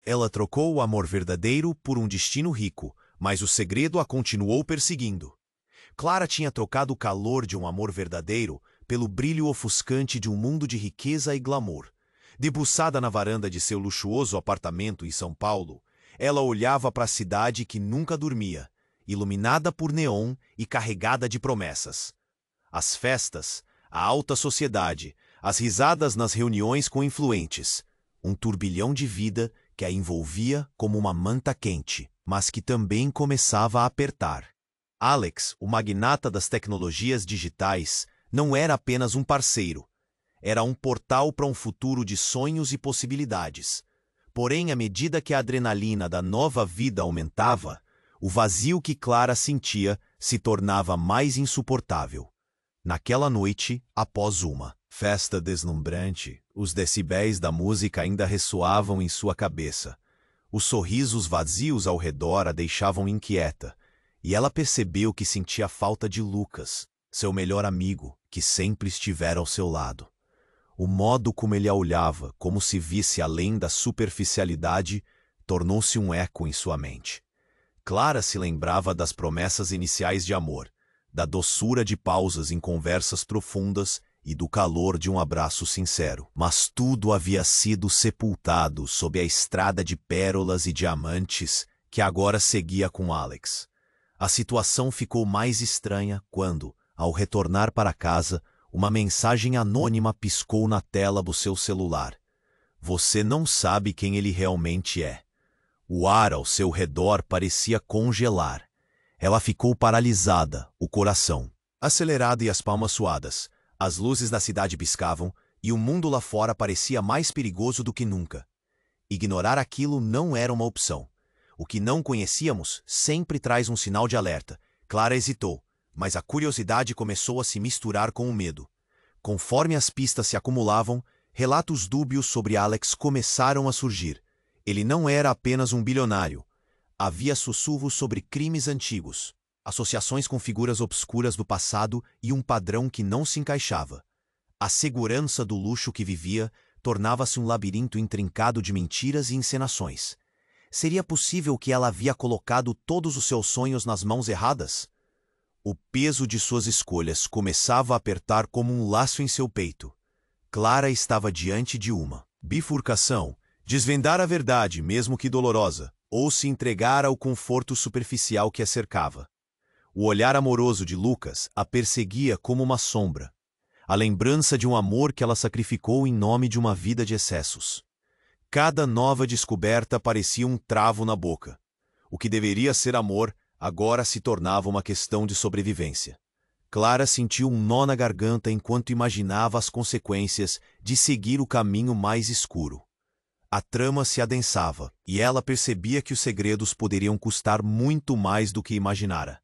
Ela trocou o amor verdadeiro por um destino rico, mas o segredo a continuou perseguindo. Clara tinha trocado o calor de um amor verdadeiro pelo brilho ofuscante de um mundo de riqueza e glamour. Debruçada na varanda de seu luxuoso apartamento em São Paulo, ela olhava para a cidade que nunca dormia, iluminada por neon e carregada de promessas. As festas, a alta sociedade, as risadas nas reuniões com influentes, um turbilhão de vida que a envolvia como uma manta quente, mas que também começava a apertar. Alex, o magnata das tecnologias digitais, não era apenas um parceiro. Era um portal para um futuro de sonhos e possibilidades. Porém, à medida que a adrenalina da nova vida aumentava, o vazio que Clara sentia se tornava mais insuportável. Naquela noite, após uma festa deslumbrante, os decibéis da música ainda ressoavam em sua cabeça. Os sorrisos vazios ao redor a deixavam inquieta, e ela percebeu que sentia falta de Lucas, seu melhor amigo, que sempre estivera ao seu lado. O modo como ele a olhava, como se visse além da superficialidade, tornou-se um eco em sua mente. Clara se lembrava das promessas iniciais de amor, da doçura de pausas em conversas profundas e do calor de um abraço sincero. Mas tudo havia sido sepultado sob a estrada de pérolas e diamantes que agora seguia com Alex. A situação ficou mais estranha quando, ao retornar para casa, uma mensagem anônima piscou na tela do seu celular. Você não sabe quem ele realmente é. O ar ao seu redor parecia congelar. Ela ficou paralisada, o coração acelerado e as palmas suadas. As luzes da cidade piscavam e o mundo lá fora parecia mais perigoso do que nunca. Ignorar aquilo não era uma opção. O que não conhecíamos sempre traz um sinal de alerta. Clara hesitou, mas a curiosidade começou a se misturar com o medo. Conforme as pistas se acumulavam, relatos dúbios sobre Alex começaram a surgir. Ele não era apenas um bilionário. Havia sussurros sobre crimes antigos, associações com figuras obscuras do passado e um padrão que não se encaixava. A segurança do luxo que vivia tornava-se um labirinto intrincado de mentiras e encenações. Seria possível que ela havia colocado todos os seus sonhos nas mãos erradas? O peso de suas escolhas começava a apertar como um laço em seu peito. Clara estava diante de uma bifurcação: desvendar a verdade, mesmo que dolorosa, ou se entregar ao conforto superficial que a cercava. O olhar amoroso de Lucas a perseguia como uma sombra, a lembrança de um amor que ela sacrificou em nome de uma vida de excessos. Cada nova descoberta parecia um travo na boca. O que deveria ser amor agora se tornava uma questão de sobrevivência. Clara sentiu um nó na garganta enquanto imaginava as consequências de seguir o caminho mais escuro. A trama se adensava, e ela percebia que os segredos poderiam custar muito mais do que imaginara.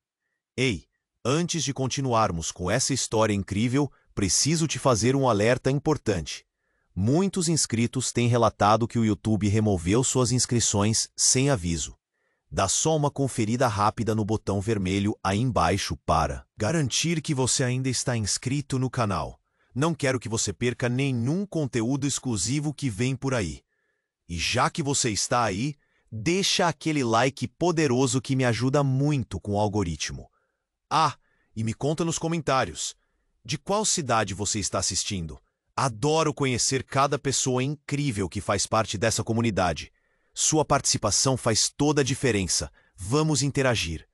Ei, antes de continuarmos com essa história incrível, preciso te fazer um alerta importante. Muitos inscritos têm relatado que o YouTube removeu suas inscrições sem aviso. Dá só uma conferida rápida no botão vermelho aí embaixo para garantir que você ainda está inscrito no canal. Não quero que você perca nenhum conteúdo exclusivo que vem por aí. E já que você está aí, deixa aquele like poderoso que me ajuda muito com o algoritmo. Ah, e me conta nos comentários, de qual cidade você está assistindo? Adoro conhecer cada pessoa incrível que faz parte dessa comunidade. Sua participação faz toda a diferença. Vamos interagir.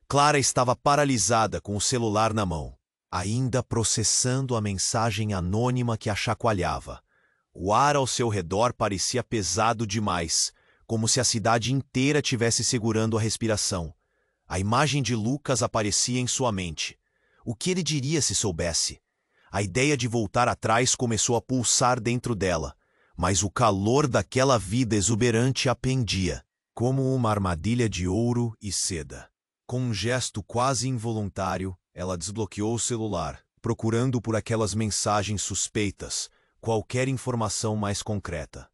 Clara estava paralisada com o celular na mão, ainda processando a mensagem anônima que a chacoalhava. O ar ao seu redor parecia pesado demais, como se a cidade inteira tivesse segurando a respiração. A imagem de Lucas aparecia em sua mente. O que ele diria se soubesse? A ideia de voltar atrás começou a pulsar dentro dela, mas o calor daquela vida exuberante a pendia, como uma armadilha de ouro e seda. Com um gesto quase involuntário, ela desbloqueou o celular, procurando por aquelas mensagens suspeitas, qualquer informação mais concreta.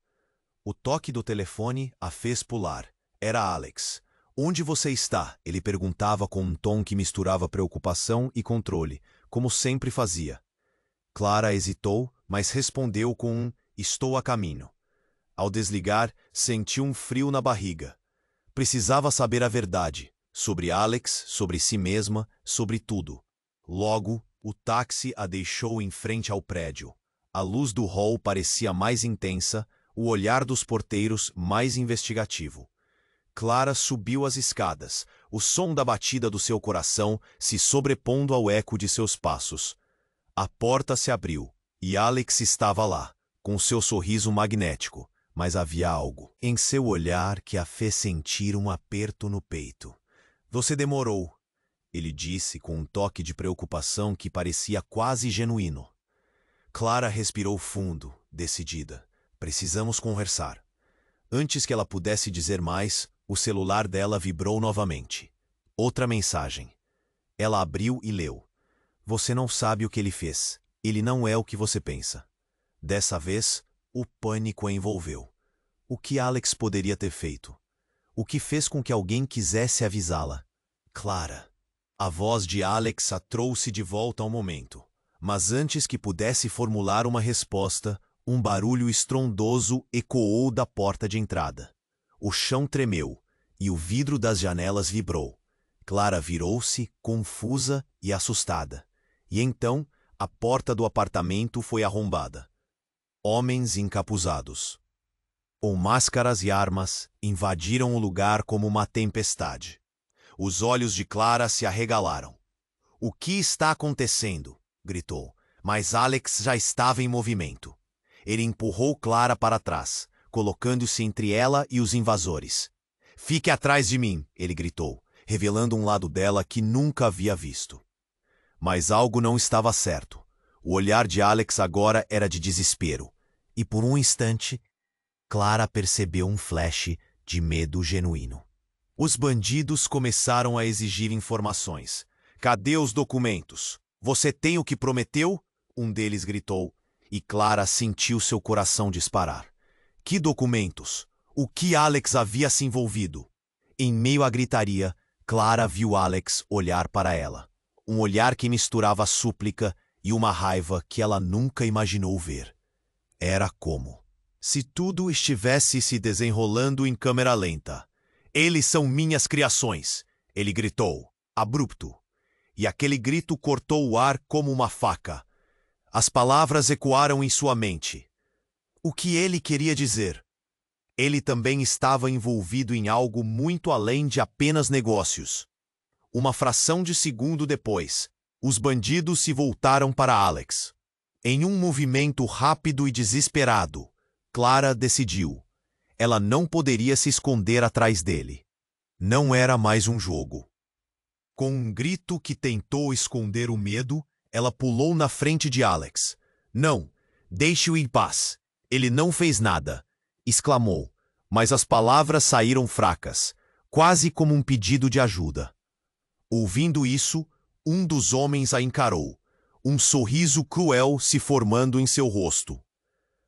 O toque do telefone a fez pular. Era Alex. Onde você está? Ele perguntava com um tom que misturava preocupação e controle, como sempre fazia. Clara hesitou, mas respondeu com um estou a caminho. Ao desligar, sentiu um frio na barriga. Precisava saber a verdade, sobre Alex, sobre si mesma, sobre tudo. Logo, o táxi a deixou em frente ao prédio. A luz do hall parecia mais intensa, o olhar dos porteiros mais investigativo. Clara subiu as escadas, o som da batida do seu coração se sobrepondo ao eco de seus passos. A porta se abriu, e Alex estava lá, com seu sorriso magnético, mas havia algo em seu olhar que a fez sentir um aperto no peito. Você demorou, ele disse com um toque de preocupação que parecia quase genuíno. Clara respirou fundo, decidida. Precisamos conversar. Antes que ela pudesse dizer mais, o celular dela vibrou novamente. Outra mensagem. Ela abriu e leu. Você não sabe o que ele fez. Ele não é o que você pensa. Dessa vez, o pânico a envolveu. O que Alex poderia ter feito? O que fez com que alguém quisesse avisá-la? Clara. A voz de Alex a trouxe de volta ao momento. Mas antes que pudesse formular uma resposta, um barulho estrondoso ecoou da porta de entrada. O chão tremeu, e o vidro das janelas vibrou. Clara virou-se, confusa e assustada. E então, a porta do apartamento foi arrombada. Homens encapuzados, com máscaras e armas, invadiram o lugar como uma tempestade. Os olhos de Clara se arregalaram. "O que está acontecendo?" gritou, mas Alex já estava em movimento. Ele empurrou Clara para trás, colocando-se entre ela e os invasores. "Fique atrás de mim", ele gritou, revelando um lado dela que nunca havia visto. Mas algo não estava certo. O olhar de Alex agora era de desespero. E por um instante, Clara percebeu um flash de medo genuíno. Os bandidos começaram a exigir informações. "Cadê os documentos? Você tem o que prometeu?" Um deles gritou, e Clara sentiu seu coração disparar. Que documentos? O que Alex havia se envolvido? Em meio à gritaria, Clara viu Alex olhar para ela. Um olhar que misturava súplica e uma raiva que ela nunca imaginou ver. Era como se tudo estivesse se desenrolando em câmera lenta. "Eles são minhas criações", ele gritou, abrupto. E aquele grito cortou o ar como uma faca. As palavras ecoaram em sua mente. O que ele queria dizer? Ele também estava envolvido em algo muito além de apenas negócios. Uma fração de segundo depois, os bandidos se voltaram para Alex. Em um movimento rápido e desesperado, Clara decidiu. Ela não poderia se esconder atrás dele. Não era mais um jogo. Com um grito que tentou esconder o medo, ela pulou na frente de Alex. "Não, deixe-o em paz. Ele não fez nada", exclamou, mas as palavras saíram fracas, quase como um pedido de ajuda. Ouvindo isso, um dos homens a encarou, um sorriso cruel se formando em seu rosto.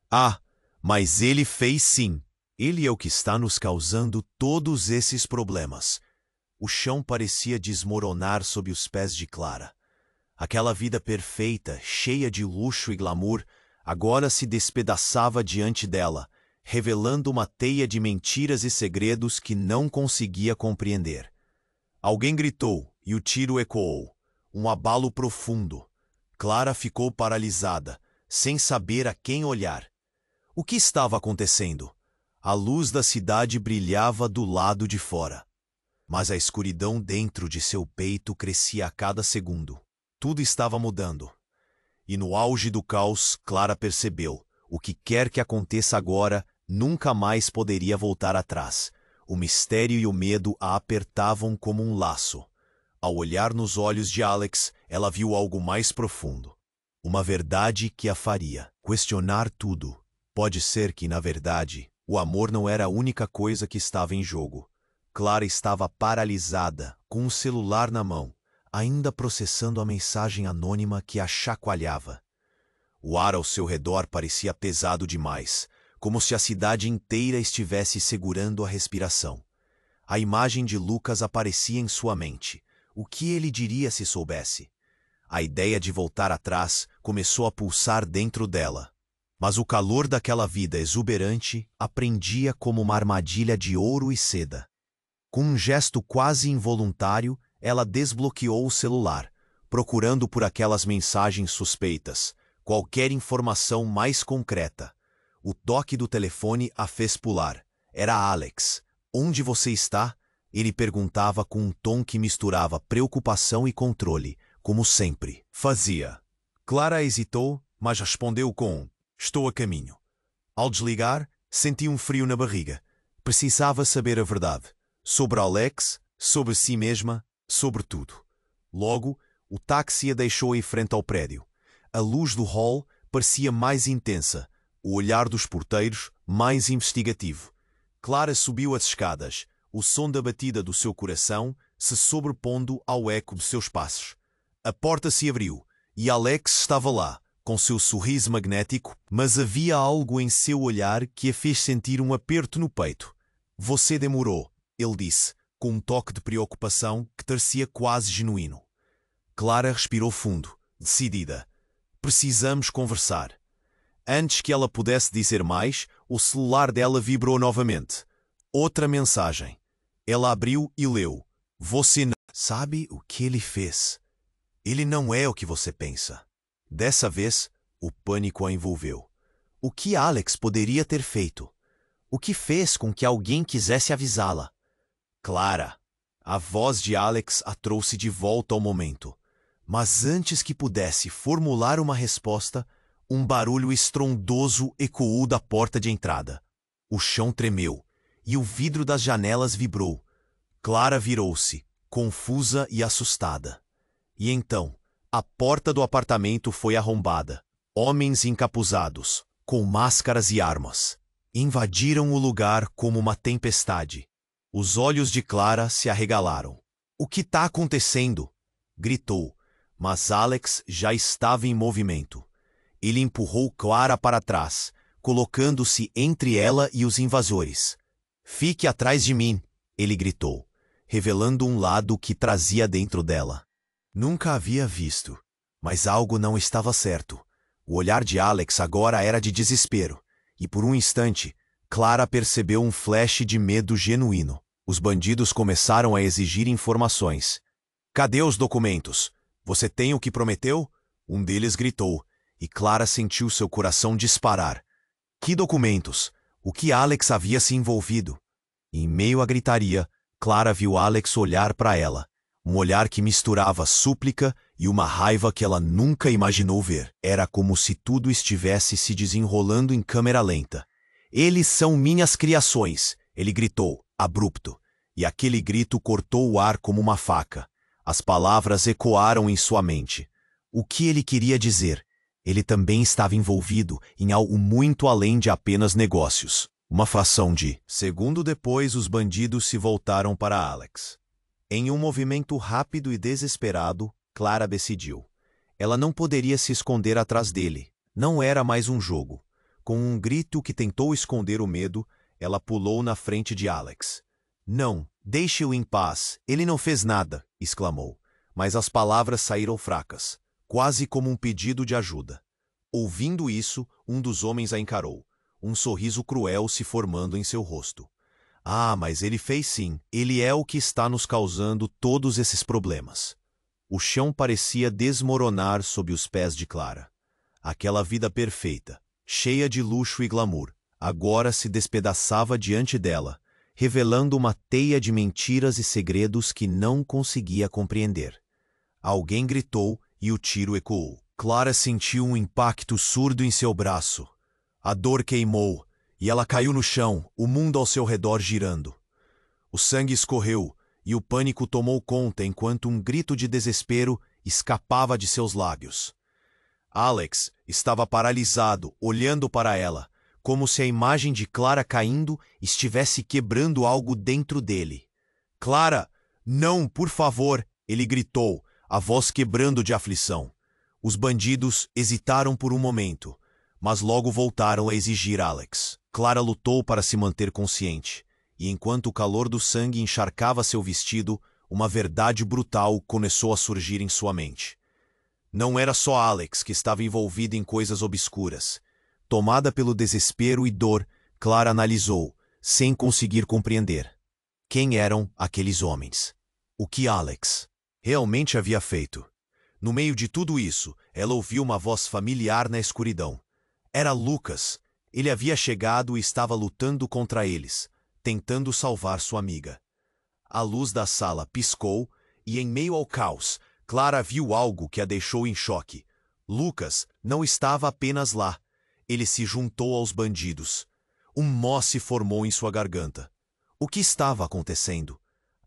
"Ah, mas ele fez sim. Ele é o que está nos causando todos esses problemas." O chão parecia desmoronar sob os pés de Clara. Aquela vida perfeita, cheia de luxo e glamour, agora se despedaçava diante dela, revelando uma teia de mentiras e segredos que não conseguia compreender. Alguém gritou e o tiro ecoou. Um abalo profundo. Clara ficou paralisada, sem saber a quem olhar. O que estava acontecendo? A luz da cidade brilhava do lado de fora. Mas a escuridão dentro de seu peito crescia a cada segundo. Tudo estava mudando. E no auge do caos, Clara percebeu: o que quer que aconteça agora, nunca mais poderia voltar atrás. O mistério e o medo a apertavam como um laço. Ao olhar nos olhos de Alex, ela viu algo mais profundo. Uma verdade que a faria questionar tudo. Pode ser que, na verdade, o amor não era a única coisa que estava em jogo. Clara estava paralisada, com o celular na mão, ainda processando a mensagem anônima que a chacoalhava. O ar ao seu redor parecia pesado demais, como se a cidade inteira estivesse segurando a respiração. A imagem de Lucas aparecia em sua mente. O que ele diria se soubesse? A ideia de voltar atrás começou a pulsar dentro dela. Mas o calor daquela vida exuberante a prendia como uma armadilha de ouro e seda. Com um gesto quase involuntário, ela desbloqueou o celular, procurando por aquelas mensagens suspeitas, qualquer informação mais concreta. O toque do telefone a fez pular. Era Alex. "Onde você está?" Ele perguntava com um tom que misturava preocupação e controle, como sempre fazia. Clara hesitou, mas respondeu com: "Estou a caminho." Ao desligar, senti um frio na barriga. Precisava saber a verdade. Sobre Alex, sobre si mesma, sobre tudo. Logo, o táxi a deixou em frente ao prédio. A luz do hall parecia mais intensa, o olhar dos porteiros mais investigativo. Clara subiu as escadas, o som da batida do seu coração se sobrepondo ao eco de seus passos. A porta se abriu e Alex estava lá, com seu sorriso magnético, mas havia algo em seu olhar que a fez sentir um aperto no peito. "Você demorou", ele disse, com um toque de preocupação que parecia quase genuíno. Clara respirou fundo, decidida. "Precisamos conversar." Antes que ela pudesse dizer mais, o celular dela vibrou novamente. Outra mensagem. Ela abriu e leu. "Você não sabe o que ele fez. Ele não é o que você pensa." Dessa vez, o pânico a envolveu. O que Alex poderia ter feito? O que fez com que alguém quisesse avisá-la? "Clara." A voz de Alex a trouxe de volta ao momento. Mas antes que pudesse formular uma resposta, um barulho estrondoso ecoou da porta de entrada. O chão tremeu e o vidro das janelas vibrou. Clara virou-se, confusa e assustada. E então, a porta do apartamento foi arrombada. Homens encapuzados, com máscaras e armas, invadiram o lugar como uma tempestade. Os olhos de Clara se arregalaram. "O que está acontecendo?" gritou, mas Alex já estava em movimento. Ele empurrou Clara para trás, colocando-se entre ela e os invasores. "Fique atrás de mim", ele gritou, revelando um lado que trazia dentro dela. Nunca havia visto, mas algo não estava certo. O olhar de Alex agora era de desespero, e por um instante, Clara percebeu um flash de medo genuíno. Os bandidos começaram a exigir informações. "Cadê os documentos? Você tem o que prometeu?" Um deles gritou, e Clara sentiu seu coração disparar. Que documentos? O que Alex havia se envolvido? Em meio à gritaria, Clara viu Alex olhar para ela. Um olhar que misturava súplica e uma raiva que ela nunca imaginou ver. Era como se tudo estivesse se desenrolando em câmera lenta. "Eles são minhas criações", ele gritou, abrupto. E aquele grito cortou o ar como uma faca. As palavras ecoaram em sua mente. O que ele queria dizer? Ele também estava envolvido em algo muito além de apenas negócios. Uma fração de segundo depois, os bandidos se voltaram para Alex. Em um movimento rápido e desesperado, Clara decidiu. Ela não poderia se esconder atrás dele. Não era mais um jogo. Com um grito que tentou esconder o medo, ela pulou na frente de Alex. "Não, deixe-o em paz. Ele não fez nada", exclamou. Mas as palavras saíram fracas, quase como um pedido de ajuda. Ouvindo isso, um dos homens a encarou, um sorriso cruel se formando em seu rosto. "Ah, mas ele fez sim. Ele é o que está nos causando todos esses problemas." O chão parecia desmoronar sob os pés de Clara. Aquela vida perfeita, cheia de luxo e glamour, agora se despedaçava diante dela, revelando uma teia de mentiras e segredos que não conseguia compreender. Alguém gritou e o tiro ecoou. Clara sentiu um impacto surdo em seu braço. A dor queimou, e ela caiu no chão, o mundo ao seu redor girando. O sangue escorreu, e o pânico tomou conta enquanto um grito de desespero escapava de seus lábios. Alex estava paralisado, olhando para ela, como se a imagem de Clara caindo estivesse quebrando algo dentro dele. "Clara, não, por favor!" ele gritou, a voz quebrando de aflição. Os bandidos hesitaram por um momento, mas logo voltaram a exigir Alex. Clara lutou para se manter consciente, e enquanto o calor do sangue encharcava seu vestido, uma verdade brutal começou a surgir em sua mente. Não era só Alex que estava envolvido em coisas obscuras. Tomada pelo desespero e dor, Clara analisou, sem conseguir compreender. Quem eram aqueles homens? O que Alex realmente havia feito? No meio de tudo isso, ela ouviu uma voz familiar na escuridão. Era Lucas. Ele havia chegado e estava lutando contra eles, tentando salvar sua amiga. A luz da sala piscou e, em meio ao caos, Clara viu algo que a deixou em choque. Lucas não estava apenas lá. Ele se juntou aos bandidos. Um nó se formou em sua garganta. O que estava acontecendo?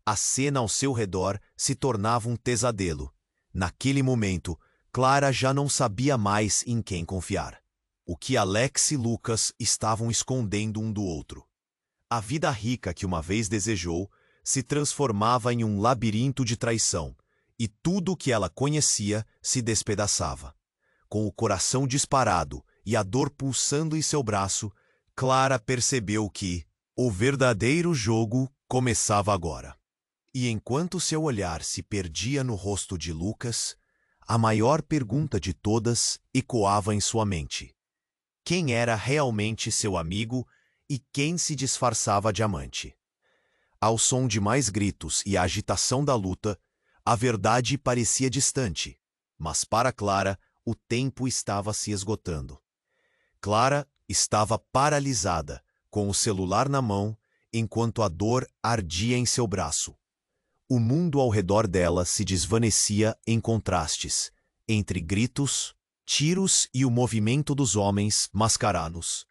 A cena ao seu redor se tornava um pesadelo. Naquele momento, Clara já não sabia mais em quem confiar. O que Alex e Lucas estavam escondendo um do outro. A vida rica que uma vez desejou se transformava em um labirinto de traição, e tudo o que ela conhecia se despedaçava. Com o coração disparado e a dor pulsando em seu braço, Clara percebeu que o verdadeiro jogo começava agora. E enquanto seu olhar se perdia no rosto de Lucas, a maior pergunta de todas ecoava em sua mente. Quem era realmente seu amigo e quem se disfarçava de amante? Ao som de mais gritos e a agitação da luta, a verdade parecia distante, mas para Clara o tempo estava se esgotando. Clara estava paralisada, com o celular na mão, enquanto a dor ardia em seu braço. O mundo ao redor dela se desvanecia em contrastes, entre gritos, tiros e o movimento dos homens mascarados.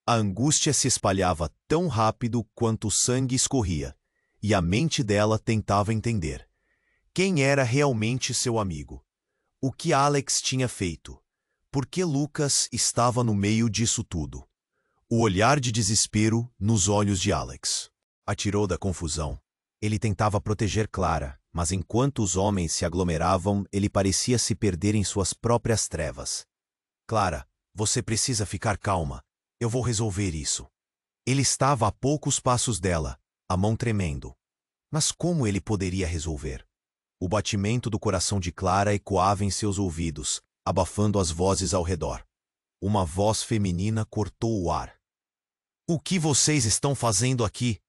A angústia se espalhava tão rápido quanto o sangue escorria, e a mente dela tentava entender. Quem era realmente seu amigo? O que Alex tinha feito? Por que Lucas estava no meio disso tudo? O olhar de desespero nos olhos de Alex atirou da confusão. Ele tentava proteger Clara, mas enquanto os homens se aglomeravam, ele parecia se perder em suas próprias trevas. Clara, você precisa ficar calma. Eu vou resolver isso. Ele estava a poucos passos dela, a mão tremendo. Mas como ele poderia resolver? O batimento do coração de Clara ecoava em seus ouvidos, abafando as vozes ao redor. Uma voz feminina cortou o ar. O que vocês estão fazendo aqui?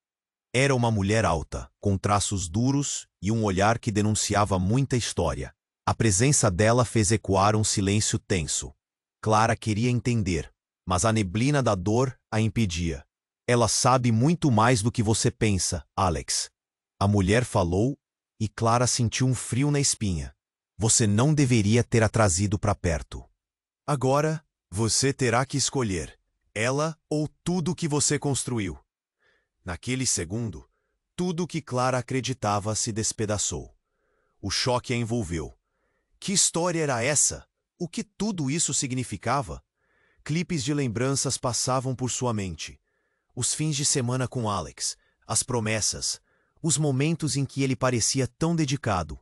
Era uma mulher alta, com traços duros e um olhar que denunciava muita história. A presença dela fez ecoar um silêncio tenso. Clara queria entender, mas a neblina da dor a impedia. Ela sabe muito mais do que você pensa, Alex. A mulher falou e Clara sentiu um frio na espinha. Você não deveria ter a trazido para perto. Agora, você terá que escolher, ela ou tudo que você construiu. Naquele segundo, tudo o que Clara acreditava se despedaçou. O choque a envolveu. Que história era essa? O que tudo isso significava? Clipes de lembranças passavam por sua mente. Os fins de semana com Alex, as promessas, os momentos em que ele parecia tão dedicado.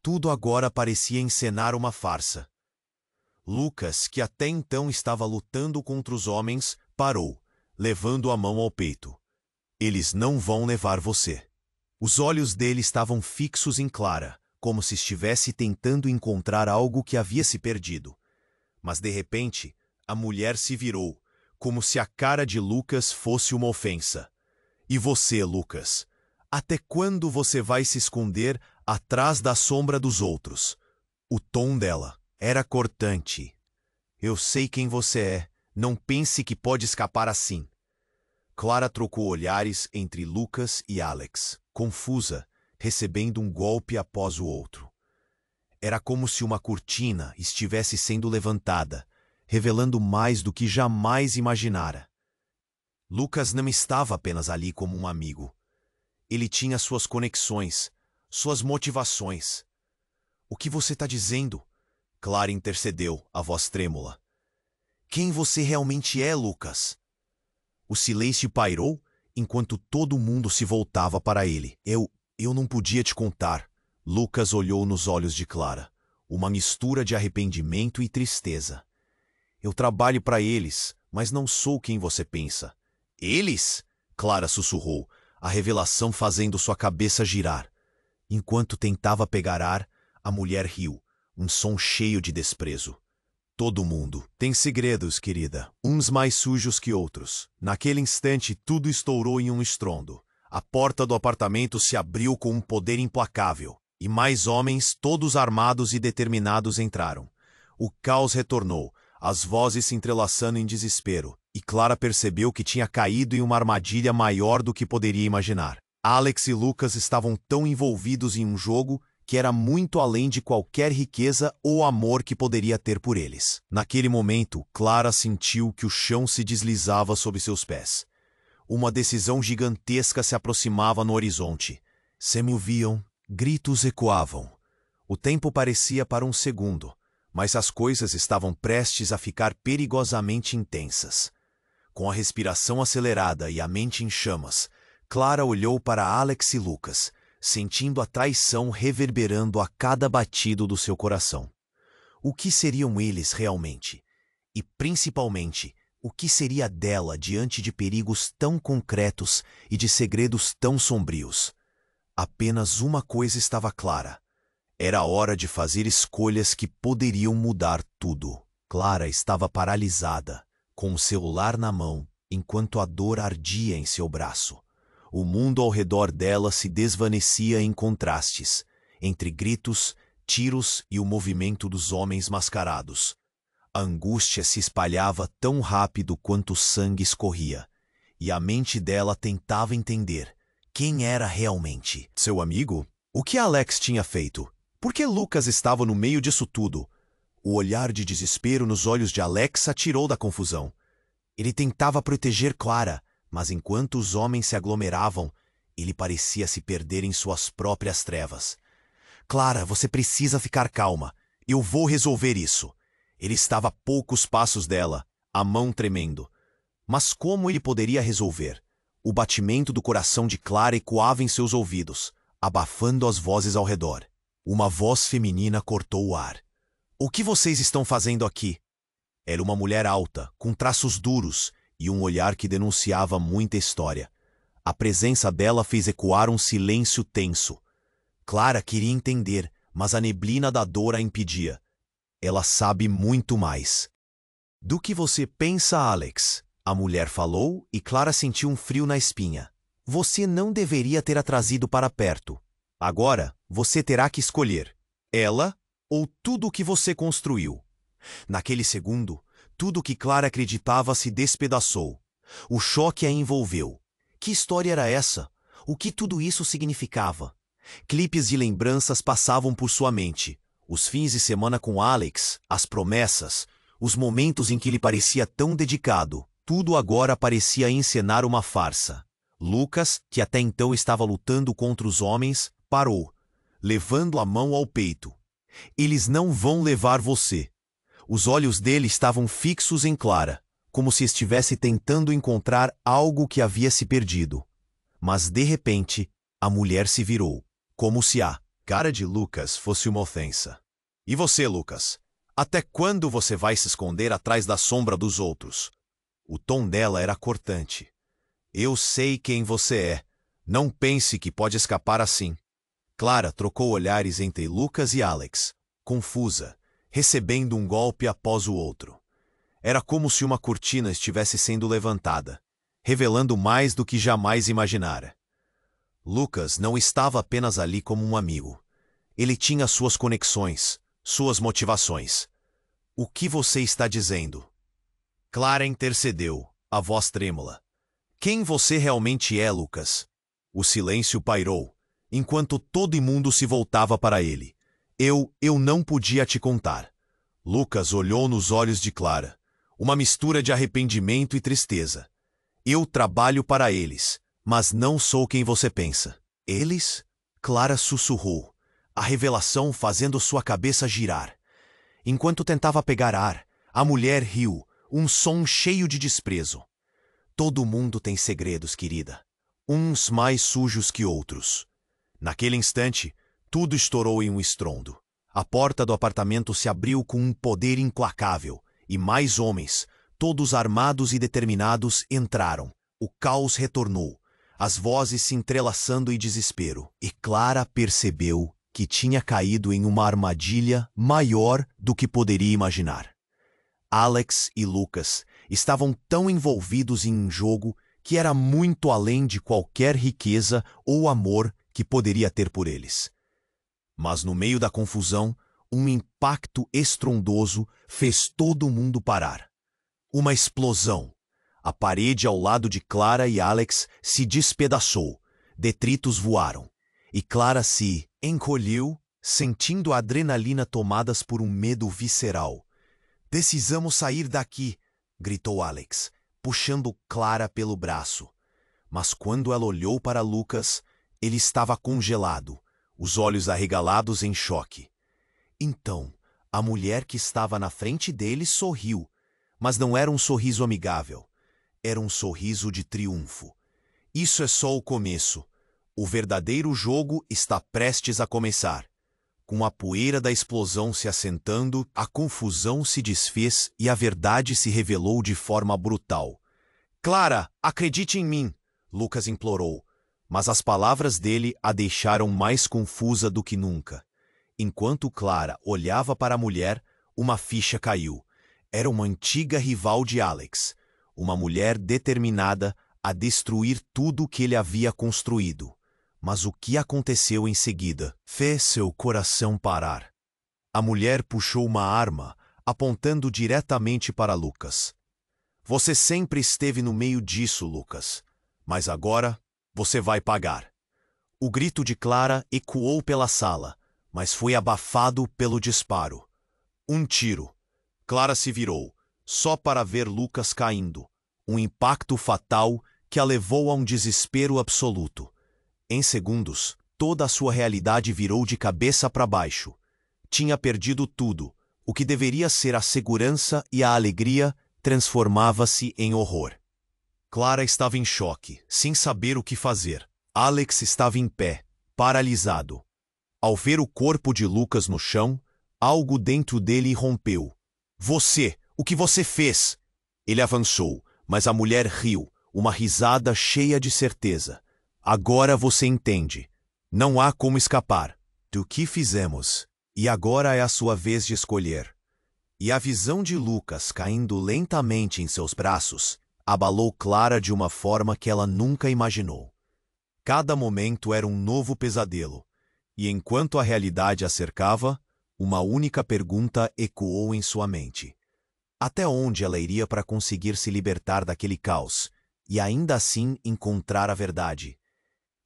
Tudo agora parecia encenar uma farsa. Lucas, que até então estava lutando contra os homens, parou, levando a mão ao peito. Eles não vão levar você. Os olhos dele estavam fixos em Clara, como se estivesse tentando encontrar algo que havia se perdido. Mas de repente, a mulher se virou, como se a cara de Lucas fosse uma ofensa. E você, Lucas? Até quando você vai se esconder atrás da sombra dos outros? O tom dela era cortante. Eu sei quem você é. Não pense que pode escapar assim. Clara trocou olhares entre Lucas e Alex, confusa, recebendo um golpe após o outro. Era como se uma cortina estivesse sendo levantada, revelando mais do que jamais imaginara. Lucas não estava apenas ali como um amigo. Ele tinha suas conexões, suas motivações. O que você está dizendo? Clara intercedeu, a voz trêmula. Quem você realmente é, Lucas? O silêncio pairou enquanto todo mundo se voltava para ele. Eu não podia te contar. Lucas olhou nos olhos de Clara, uma mistura de arrependimento e tristeza. Eu trabalho para eles, mas não sou quem você pensa. Eles? Clara sussurrou, a revelação fazendo sua cabeça girar. Enquanto tentava pegar ar, a mulher riu, um som cheio de desprezo. Todo mundo tem segredos, querida, uns mais sujos que outros. Naquele instante, tudo estourou em um estrondo. A porta do apartamento se abriu com um poder implacável, e mais homens, todos armados e determinados, entraram. O caos retornou, as vozes se entrelaçando em desespero, e Clara percebeu que tinha caído em uma armadilha maior do que poderia imaginar. Alex e Lucas estavam tão envolvidos em um jogo que era muito além de qualquer riqueza ou amor que poderia ter por eles. Naquele momento, Clara sentiu que o chão se deslizava sob seus pés. Uma decisão gigantesca se aproximava no horizonte. Se moviam, gritos ecoavam. O tempo parecia para um segundo, mas as coisas estavam prestes a ficar perigosamente intensas. Com a respiração acelerada e a mente em chamas, Clara olhou para Alex e Lucas, sentindo a traição reverberando a cada batido do seu coração. O que seriam eles realmente? E, principalmente, o que seria dela diante de perigos tão concretos e de segredos tão sombrios? Apenas uma coisa estava clara. Era hora de fazer escolhas que poderiam mudar tudo. Clara estava paralisada, com o celular na mão, enquanto a dor ardia em seu braço. O mundo ao redor dela se desvanecia em contrastes, entre gritos, tiros e o movimento dos homens mascarados. A angústia se espalhava tão rápido quanto o sangue escorria, e a mente dela tentava entender quem era realmente seu amigo. O que Alex tinha feito? Por que Lucas estava no meio disso tudo? O olhar de desespero nos olhos de Alex a tirou da confusão. Ele tentava proteger Clara, mas enquanto os homens se aglomeravam, ele parecia se perder em suas próprias trevas. Clara, você precisa ficar calma. Eu vou resolver isso. Ele estava a poucos passos dela, a mão tremendo. Mas como ele poderia resolver? O batimento do coração de Clara ecoava em seus ouvidos, abafando as vozes ao redor. Uma voz feminina cortou o ar. O que vocês estão fazendo aqui? Era uma mulher alta, com traços duros, e um olhar que denunciava muita história. A presença dela fez ecoar um silêncio tenso. Clara queria entender, mas a neblina da dor a impedia. Ela sabe muito mais. Do que você pensa, Alex? A mulher falou e Clara sentiu um frio na espinha. Você não deveria ter a trazido para perto. Agora, você terá que escolher. Ela ou tudo o que você construiu. Naquele segundo, tudo o que Clara acreditava se despedaçou. O choque a envolveu. Que história era essa? O que tudo isso significava? Clipes de lembranças passavam por sua mente. Os fins de semana com Alex, as promessas, os momentos em que ele parecia tão dedicado. Tudo agora parecia encenar uma farsa. Lucas, que até então estava lutando contra os homens, parou, levando a mão ao peito. Eles não vão levar você. Os olhos dele estavam fixos em Clara, como se estivesse tentando encontrar algo que havia se perdido. Mas, de repente, a mulher se virou, como se a cara de Lucas fosse uma ofensa. E você, Lucas? Até quando você vai se esconder atrás da sombra dos outros? O tom dela era cortante. Eu sei quem você é. Não pense que pode escapar assim. Clara trocou olhares entre Lucas e Alex, confusa, recebendo um golpe após o outro. Era como se uma cortina estivesse sendo levantada, revelando mais do que jamais imaginara. Lucas não estava apenas ali como um amigo. Ele tinha suas conexões, suas motivações. O que você está dizendo? Clara intercedeu, a voz trêmula. Quem você realmente é, Lucas? O silêncio pairou, enquanto todo mundo se voltava para ele. Eu não podia te contar. Lucas olhou nos olhos de Clara, uma mistura de arrependimento e tristeza. Eu trabalho para eles, mas não sou quem você pensa. Eles? Clara sussurrou, a revelação fazendo sua cabeça girar. Enquanto tentava pegar ar, a mulher riu, um som cheio de desprezo. Todo mundo tem segredos, querida. Uns mais sujos que outros. Naquele instante, tudo estourou em um estrondo. A porta do apartamento se abriu com um poder implacável, e mais homens, todos armados e determinados, entraram. O caos retornou, as vozes se entrelaçando em desespero, e Clara percebeu que tinha caído em uma armadilha maior do que poderia imaginar. Alex e Lucas estavam tão envolvidos em um jogo que era muito além de qualquer riqueza ou amor que poderia ter por eles. Mas no meio da confusão, um impacto estrondoso fez todo mundo parar. Uma explosão. A parede ao lado de Clara e Alex se despedaçou, detritos voaram, e Clara se encolheu, sentindo a adrenalina tomadas por um medo visceral. "Precisamos sair daqui", gritou Alex, puxando Clara pelo braço. Mas quando ela olhou para Lucas, ele estava congelado, os olhos arregalados em choque. Então, a mulher que estava na frente dele sorriu, mas não era um sorriso amigável. Era um sorriso de triunfo. Isso é só o começo. O verdadeiro jogo está prestes a começar. Com a poeira da explosão se assentando, a confusão se desfez e a verdade se revelou de forma brutal. "Clara, acredite em mim", Lucas implorou, mas as palavras dele a deixaram mais confusa do que nunca. Enquanto Clara olhava para a mulher, uma ficha caiu. Era uma antiga rival de Alex, uma mulher determinada a destruir tudo que ele havia construído. Mas o que aconteceu em seguida fez seu coração parar. A mulher puxou uma arma, apontando diretamente para Lucas. "Você sempre esteve no meio disso, Lucas, mas agora você vai pagar." O grito de Clara ecoou pela sala, mas foi abafado pelo disparo. Um tiro. Clara se virou, só para ver Lucas caindo. Um impacto fatal que a levou a um desespero absoluto. Em segundos, toda a sua realidade virou de cabeça para baixo. Tinha perdido tudo. O que deveria ser a segurança e a alegria transformava-se em horror. Clara estava em choque, sem saber o que fazer. Alex estava em pé, paralisado. Ao ver o corpo de Lucas no chão, algo dentro dele rompeu. O que você fez?" Ele avançou, mas a mulher riu, uma risada cheia de certeza. "Agora você entende. Não há como escapar do que fizemos. E agora é a sua vez de escolher." E a visão de Lucas caindo lentamente em seus braços abalou Clara de uma forma que ela nunca imaginou. Cada momento era um novo pesadelo, e enquanto a realidade a cercava, uma única pergunta ecoou em sua mente. Até onde ela iria para conseguir se libertar daquele caos e ainda assim encontrar a verdade?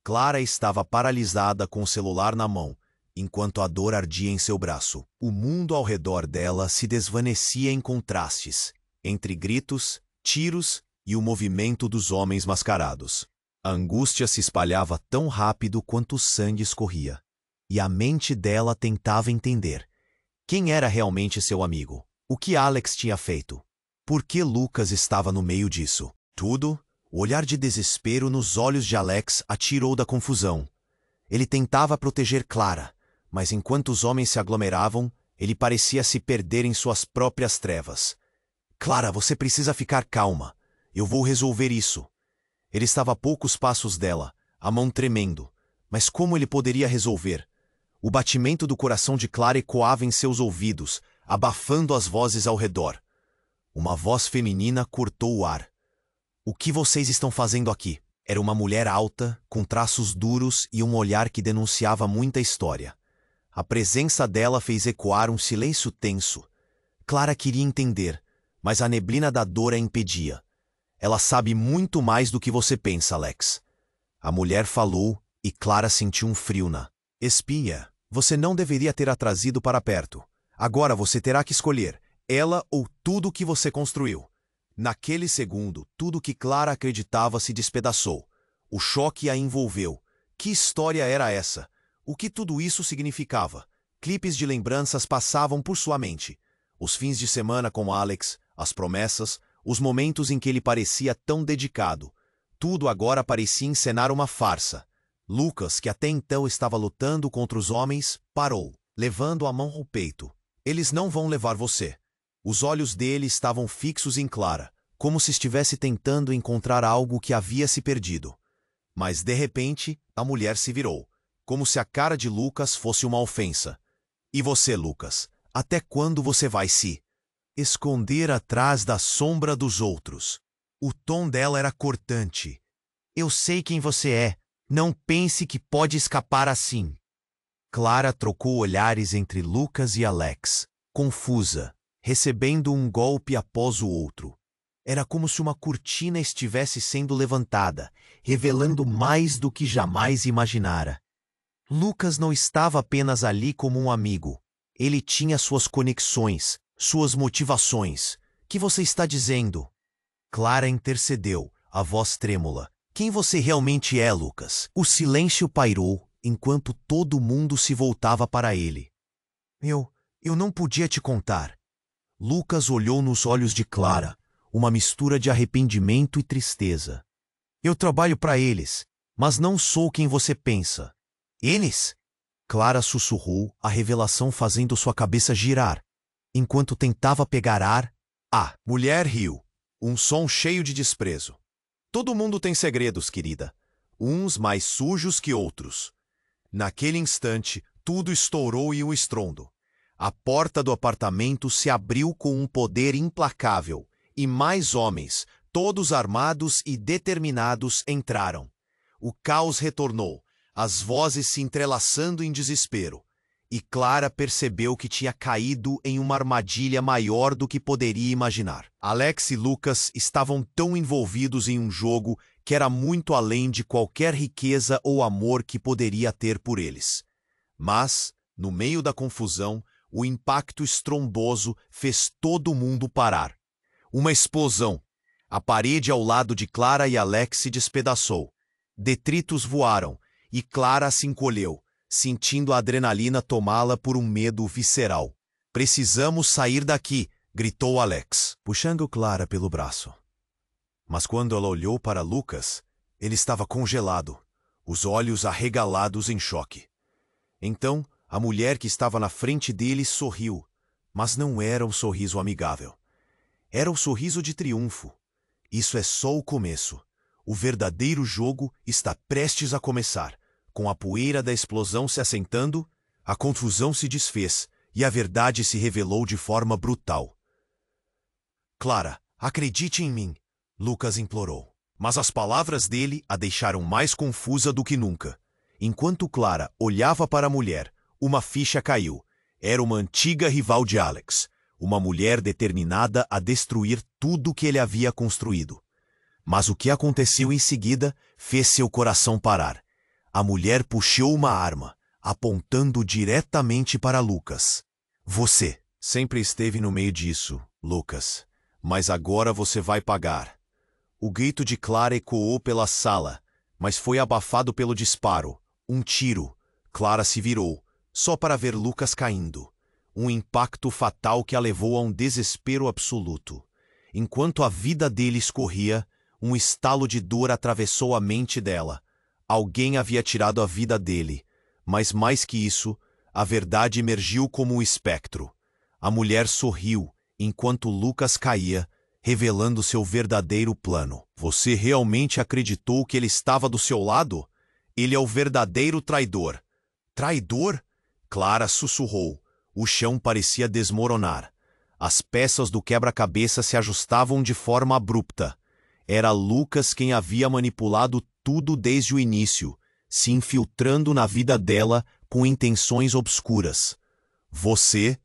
Clara estava paralisada com o celular na mão, enquanto a dor ardia em seu braço. O mundo ao redor dela se desvanecia em contrastes, entre gritos, tiros e o movimento dos homens mascarados. A angústia se espalhava tão rápido quanto o sangue escorria, e a mente dela tentava entender. Quem era realmente seu amigo? O que Alex tinha feito? Por que Lucas estava no meio disso? Tudo, o olhar de desespero nos olhos de Alex a tirou da confusão. Ele tentava proteger Clara, mas enquanto os homens se aglomeravam, ele parecia se perder em suas próprias trevas. "Clara, você precisa ficar calma. Eu vou resolver isso." Ele estava a poucos passos dela, a mão tremendo. Mas como ele poderia resolver? O batimento do coração de Clara ecoava em seus ouvidos, abafando as vozes ao redor. Uma voz feminina cortou o ar. "O que vocês estão fazendo aqui?" Era uma mulher alta, com traços duros e um olhar que denunciava muita história. A presença dela fez ecoar um silêncio tenso. Clara queria entender, mas a neblina da dor a impedia. "Ela sabe muito mais do que você pensa, Alex." A mulher falou e Clara sentiu um frio na espinha. "Você não deveria ter a trazido para perto. Agora você terá que escolher, ela ou tudo que você construiu." Naquele segundo, tudo que Clara acreditava se despedaçou. O choque a envolveu. Que história era essa? O que tudo isso significava? Clipes de lembranças passavam por sua mente. Os fins de semana com Alex, as promessas, os momentos em que ele parecia tão dedicado. Tudo agora parecia encenar uma farsa. Lucas, que até então estava lutando contra os homens, parou, levando a mão ao peito. "Eles não vão levar você." Os olhos dele estavam fixos em Clara, como se estivesse tentando encontrar algo que havia se perdido. Mas, de repente, a mulher se virou, como se a cara de Lucas fosse uma ofensa. "E você, Lucas? Até quando você vai se esconder atrás da sombra dos outros. O tom dela era cortante. Eu sei quem você é. Não pense que pode escapar assim. Clara trocou olhares entre Lucas e Alex, confusa, recebendo um golpe após o outro. Era como se uma cortina estivesse sendo levantada, revelando mais do que jamais imaginara. Lucas não estava apenas ali como um amigo. Ele tinha suas conexões, suas motivações. Que você está dizendo? Clara intercedeu, a voz trêmula. Quem você realmente é, Lucas? O silêncio pairou, enquanto todo mundo se voltava para ele. Eu não podia te contar. Lucas olhou nos olhos de Clara, uma mistura de arrependimento e tristeza. Eu trabalho para eles, mas não sou quem você pensa. Eles? Clara sussurrou, a revelação fazendo sua cabeça girar. Enquanto tentava pegar ar, a mulher riu, um som cheio de desprezo. Todo mundo tem segredos, querida. Uns mais sujos que outros. Naquele instante, tudo estourou em um estrondo. A porta do apartamento se abriu com um poder implacável, e mais homens, todos armados e determinados, entraram. O caos retornou, as vozes se entrelaçando em desespero. E Clara percebeu que tinha caído em uma armadilha maior do que poderia imaginar. Alex e Lucas estavam tão envolvidos em um jogo que era muito além de qualquer riqueza ou amor que poderia ter por eles. Mas, no meio da confusão, o impacto estrondoso fez todo mundo parar. Uma explosão. A parede ao lado de Clara e Alex se despedaçou. Detritos voaram, e Clara se encolheu, sentindo a adrenalina tomá-la por um medo visceral. Precisamos sair daqui, gritou Alex, puxando Clara pelo braço. Mas quando ela olhou para Lucas, ele estava congelado, os olhos arregalados em choque. Então, a mulher que estava na frente dele sorriu, mas não era um sorriso amigável. Era o sorriso de triunfo. Isso é só o começo. O verdadeiro jogo está prestes a começar. Com a poeira da explosão se assentando, a confusão se desfez e a verdade se revelou de forma brutal. Clara, acredite em mim, Lucas implorou. Mas as palavras dele a deixaram mais confusa do que nunca. Enquanto Clara olhava para a mulher, uma ficha caiu. Era uma antiga rival de Alex, uma mulher determinada a destruir tudo que ele havia construído. Mas o que aconteceu em seguida fez seu coração parar. A mulher puxou uma arma, apontando diretamente para Lucas. Você sempre esteve no meio disso, Lucas, mas agora você vai pagar. O grito de Clara ecoou pela sala, mas foi abafado pelo disparo. Um tiro. Clara se virou, só para ver Lucas caindo. Um impacto fatal que a levou a um desespero absoluto. Enquanto a vida dele escorria, um estalo de dor atravessou a mente dela. Alguém havia tirado a vida dele, mas mais que isso, a verdade emergiu como um espectro. A mulher sorriu, enquanto Lucas caía, revelando seu verdadeiro plano. Você realmente acreditou que ele estava do seu lado? Ele é o verdadeiro traidor. Traidor? Clara sussurrou. O chão parecia desmoronar. As peças do quebra-cabeça se ajustavam de forma abrupta. Era Lucas quem havia manipulado tudo desde o início, se infiltrando na vida dela com intenções obscuras. Você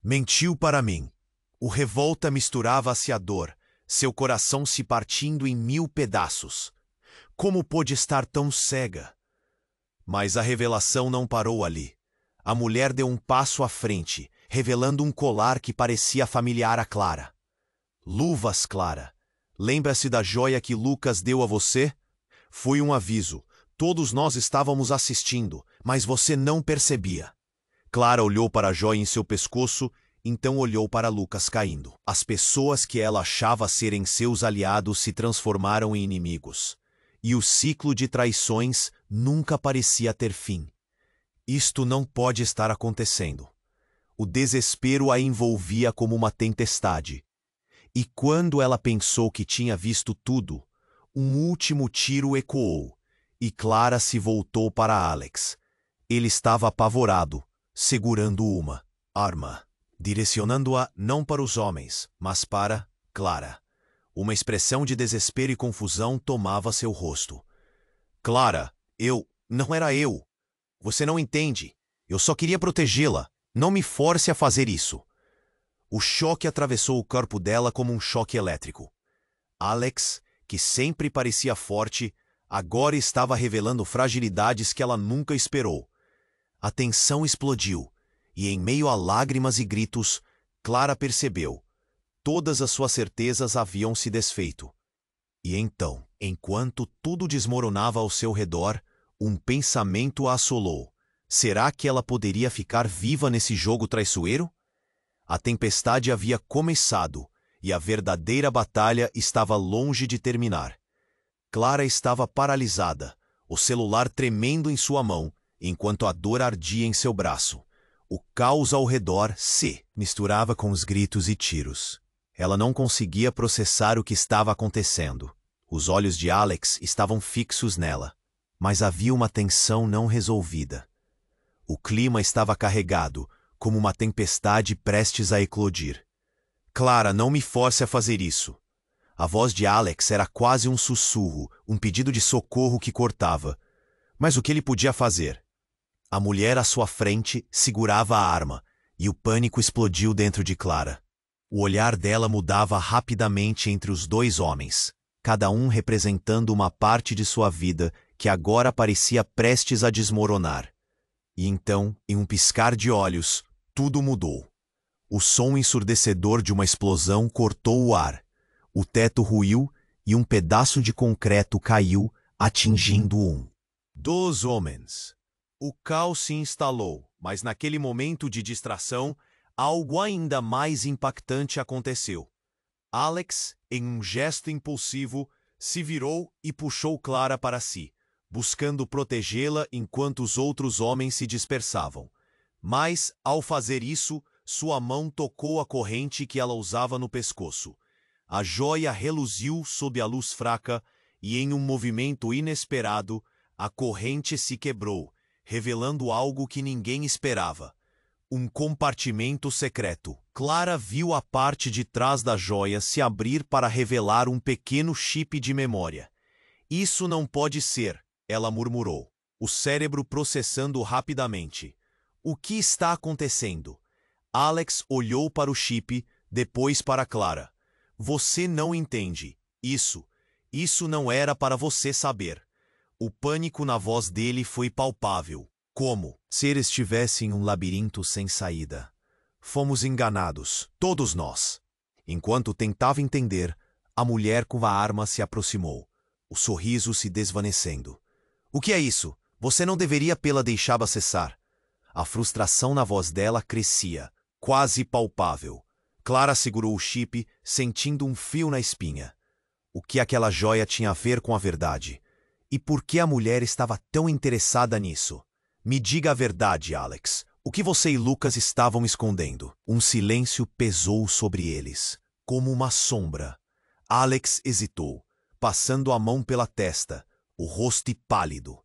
mentiu para mim. O revolta misturava-se à dor, seu coração se partindo em 1000 pedaços. Como pôde estar tão cega? Mas a revelação não parou ali. A mulher deu um passo à frente, revelando um colar que parecia familiar a Clara. Luvas, Clara. Lembra-se da joia que Lucas deu a você? Foi um aviso. Todos nós estávamos assistindo, mas você não percebia. Clara olhou para a joia em seu pescoço, então olhou para Lucas caindo. As pessoas que ela achava serem seus aliados se transformaram em inimigos. E o ciclo de traições nunca parecia ter fim. Isto não pode estar acontecendo. O desespero a envolvia como uma tempestade. E quando ela pensou que tinha visto tudo, um último tiro ecoou, e Clara se voltou para Alex. Ele estava apavorado, segurando uma arma. direcionando-a não para os homens, mas para Clara. Uma expressão de desespero e confusão tomava seu rosto. Clara, não era eu. Você não entende. Eu só queria protegê-la. Não me force a fazer isso. O choque atravessou o corpo dela como um choque elétrico. Alex, que sempre parecia forte, agora estava revelando fragilidades que ela nunca esperou. A tensão explodiu, e em meio a lágrimas e gritos, Clara percebeu. Todas as suas certezas haviam se desfeito. E então, enquanto tudo desmoronava ao seu redor, um pensamento a assolou. Será que ela poderia ficar viva nesse jogo traiçoeiro? A tempestade havia começado, e a verdadeira batalha estava longe de terminar. Clara estava paralisada, o celular tremendo em sua mão, enquanto a dor ardia em seu braço. O caos ao redor se misturava com os gritos e tiros. Ela não conseguia processar o que estava acontecendo. Os olhos de Alex estavam fixos nela, mas havia uma tensão não resolvida. O clima estava carregado, como uma tempestade prestes a eclodir. Clara, não me force a fazer isso. A voz de Alex era quase um sussurro, um pedido de socorro que cortava. Mas o que ele podia fazer? A mulher à sua frente segurava a arma, e o pânico explodiu dentro de Clara. O olhar dela mudava rapidamente entre os dois homens, cada um representando uma parte de sua vida que agora parecia prestes a desmoronar. E então, em um piscar de olhos, tudo mudou. O som ensurdecedor de uma explosão cortou o ar. O teto ruiu e um pedaço de concreto caiu, atingindo um dos homens. O caos se instalou, mas naquele momento de distração, algo ainda mais impactante aconteceu. Alex, em um gesto impulsivo, se virou e puxou Clara para si, buscando protegê-la enquanto os outros homens se dispersavam. Mas, ao fazer isso, sua mão tocou a corrente que ela usava no pescoço. A joia reluziu sob a luz fraca e, em um movimento inesperado, a corrente se quebrou, revelando algo que ninguém esperava. Um compartimento secreto. Clara viu a parte de trás da joia se abrir para revelar um pequeno chip de memória. Isso não pode ser, ela murmurou, o cérebro processando rapidamente. O que está acontecendo? Alex olhou para o chip, depois para Clara. Você não entende. Isso não era para você saber. O pânico na voz dele foi palpável. Como se ele estivesse em um labirinto sem saída. Fomos enganados, todos nós. Enquanto tentava entender, a mulher com a arma se aproximou, o sorriso se desvanecendo. O que é isso? Você não deveria pela deixá-la cessar. A frustração na voz dela crescia, quase palpável. Clara segurou o chip, sentindo um fio na espinha. O que aquela joia tinha a ver com a verdade? E por que a mulher estava tão interessada nisso? Me diga a verdade, Alex. O que você e Lucas estavam escondendo? Um silêncio pesou sobre eles, como uma sombra. Alex hesitou, passando a mão pela testa, o rosto pálido.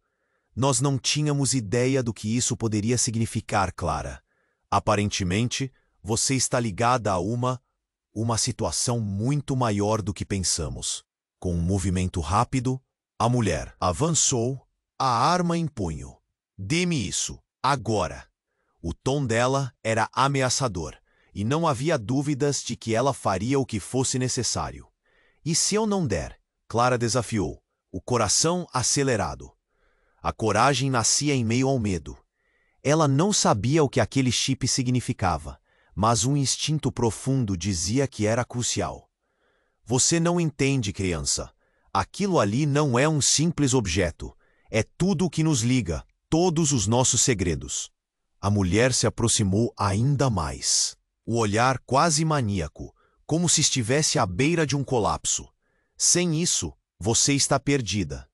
Nós não tínhamos ideia do que isso poderia significar, Clara. Aparentemente, você está ligada a uma situação muito maior do que pensamos. Com um movimento rápido, a mulher avançou, a arma em punho. Dê-me isso, agora. O tom dela era ameaçador, e não havia dúvidas de que ela faria o que fosse necessário. E se eu não der? Clara desafiou, o coração acelerado. A coragem nascia em meio ao medo. Ela não sabia o que aquele chip significava, mas um instinto profundo dizia que era crucial. Você não entende, criança. Aquilo ali não é um simples objeto. É tudo o que nos liga, todos os nossos segredos. A mulher se aproximou ainda mais. O olhar quase maníaco, como se estivesse à beira de um colapso. Sem isso, você está perdida.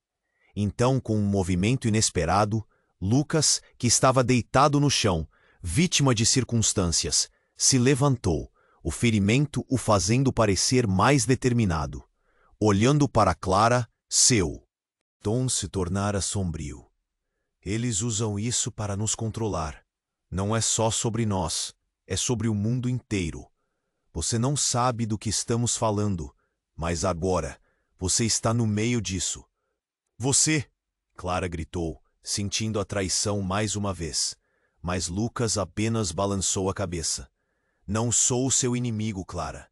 Então, com um movimento inesperado, Lucas, que estava deitado no chão, vítima de circunstâncias, se levantou, o ferimento o fazendo parecer mais determinado. Olhando para Clara, seu tom se tornara sombrio. Eles usam isso para nos controlar. Não é só sobre nós. É sobre o mundo inteiro. Você não sabe do que estamos falando, mas agora você está no meio disso. Você! Clara gritou, sentindo a traição mais uma vez. Mas Lucas apenas balançou a cabeça. Não sou o seu inimigo, Clara.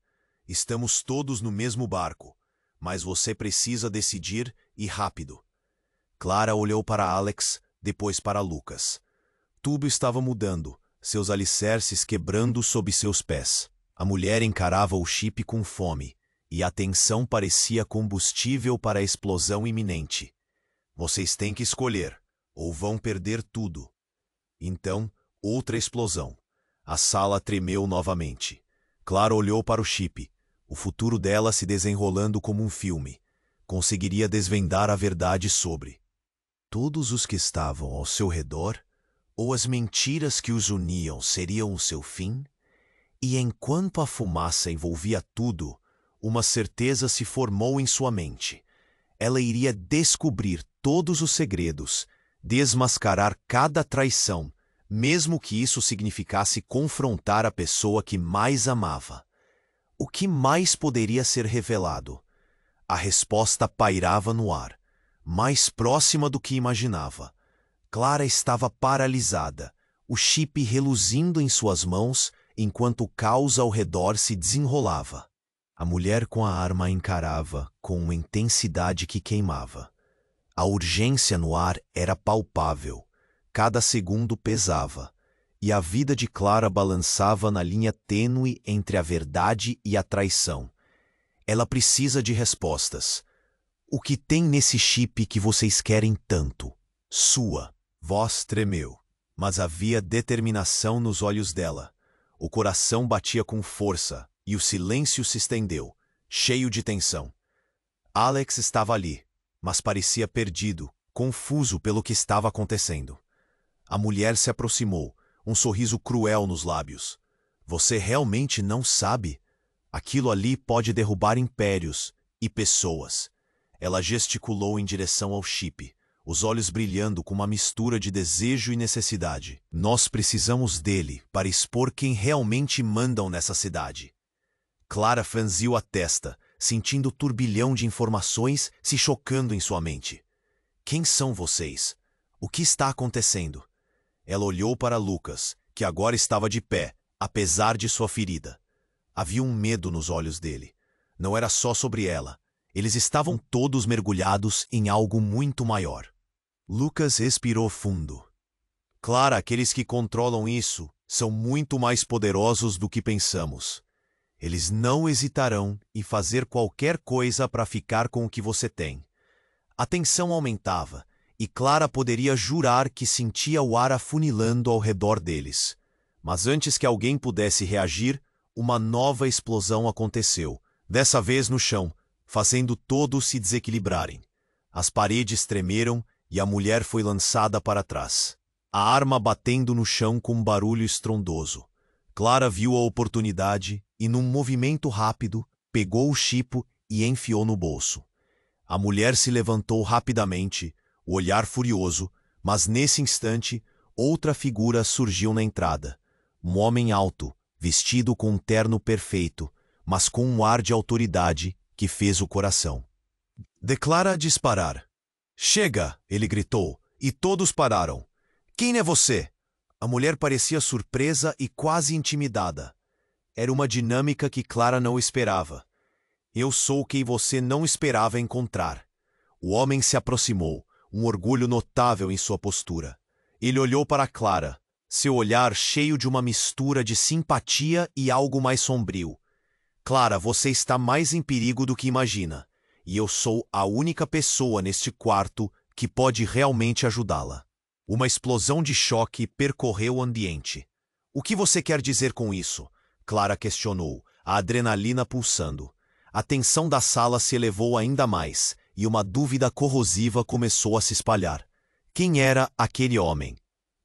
Estamos todos no mesmo barco, mas você precisa decidir e rápido. Clara olhou para Alex, depois para Lucas. Tudo estava mudando, seus alicerces quebrando sob seus pés. A mulher encarava o chip com fome, e a tensão parecia combustível para a explosão iminente. Vocês têm que escolher, ou vão perder tudo. Então, outra explosão. A sala tremeu novamente. Clara olhou para o chip, o futuro dela se desenrolando como um filme. Conseguiria desvendar a verdade sobre todos os que estavam ao seu redor, ou as mentiras que os uniam seriam o seu fim? E enquanto a fumaça envolvia tudo, uma certeza se formou em sua mente. Ela iria descobrir todos os segredos, desmascarar cada traição, mesmo que isso significasse confrontar a pessoa que mais amava. O que mais poderia ser revelado? A resposta pairava no ar, mais próxima do que imaginava. Clara estava paralisada, o chip reluzindo em suas mãos, enquanto o caos ao redor se desenrolava. A mulher com a arma a encarava com uma intensidade que queimava. A urgência no ar era palpável. Cada segundo pesava, e a vida de Clara balançava na linha tênue entre a verdade e a traição. Ela precisa de respostas. O que tem nesse chip que vocês querem tanto? Sua voz tremeu, mas havia determinação nos olhos dela. O coração batia com força e o silêncio se estendeu, cheio de tensão. Alex estava ali, mas parecia perdido, confuso pelo que estava acontecendo. A mulher se aproximou, um sorriso cruel nos lábios. Você realmente não sabe? Aquilo ali pode derrubar impérios e pessoas. Ela gesticulou em direção ao chip, os olhos brilhando com uma mistura de desejo e necessidade. Nós precisamos dele para expor quem realmente mandam nessa cidade. Clara franziu a testa, sentindo o turbilhão de informações se chocando em sua mente. Quem são vocês? O que está acontecendo? Ela olhou para Lucas, que agora estava de pé, apesar de sua ferida. Havia um medo nos olhos dele. Não era só sobre ela. Eles estavam todos mergulhados em algo muito maior. Lucas expirou fundo. Clara, aqueles que controlam isso são muito mais poderosos do que pensamos. Eles não hesitarão em fazer qualquer coisa para ficar com o que você tem. A tensão aumentava, e Clara poderia jurar que sentia o ar afunilando ao redor deles. Mas antes que alguém pudesse reagir, uma nova explosão aconteceu, dessa vez no chão, fazendo todos se desequilibrarem. As paredes tremeram e a mulher foi lançada para trás, a arma batendo no chão com um barulho estrondoso. Clara viu a oportunidade e, num movimento rápido, pegou o chipo e enfiou no bolso. A mulher se levantou rapidamente, o olhar furioso, mas nesse instante, outra figura surgiu na entrada. Um homem alto, vestido com um terno perfeito, mas com um ar de autoridade que fez o coração. Declara disparar. Chega! Ele gritou, e todos pararam. Quem é você? A mulher parecia surpresa e quase intimidada. Era uma dinâmica que Clara não esperava. Eu sou quem você não esperava encontrar. O homem se aproximou, um orgulho notável em sua postura. Ele olhou para Clara, seu olhar cheio de uma mistura de simpatia e algo mais sombrio. Clara, você está mais em perigo do que imagina, e eu sou a única pessoa neste quarto que pode realmente ajudá-la. Uma explosão de choque percorreu o ambiente. O que você quer dizer com isso? Clara questionou, a adrenalina pulsando. A tensão da sala se elevou ainda mais, e uma dúvida corrosiva começou a se espalhar. Quem era aquele homem?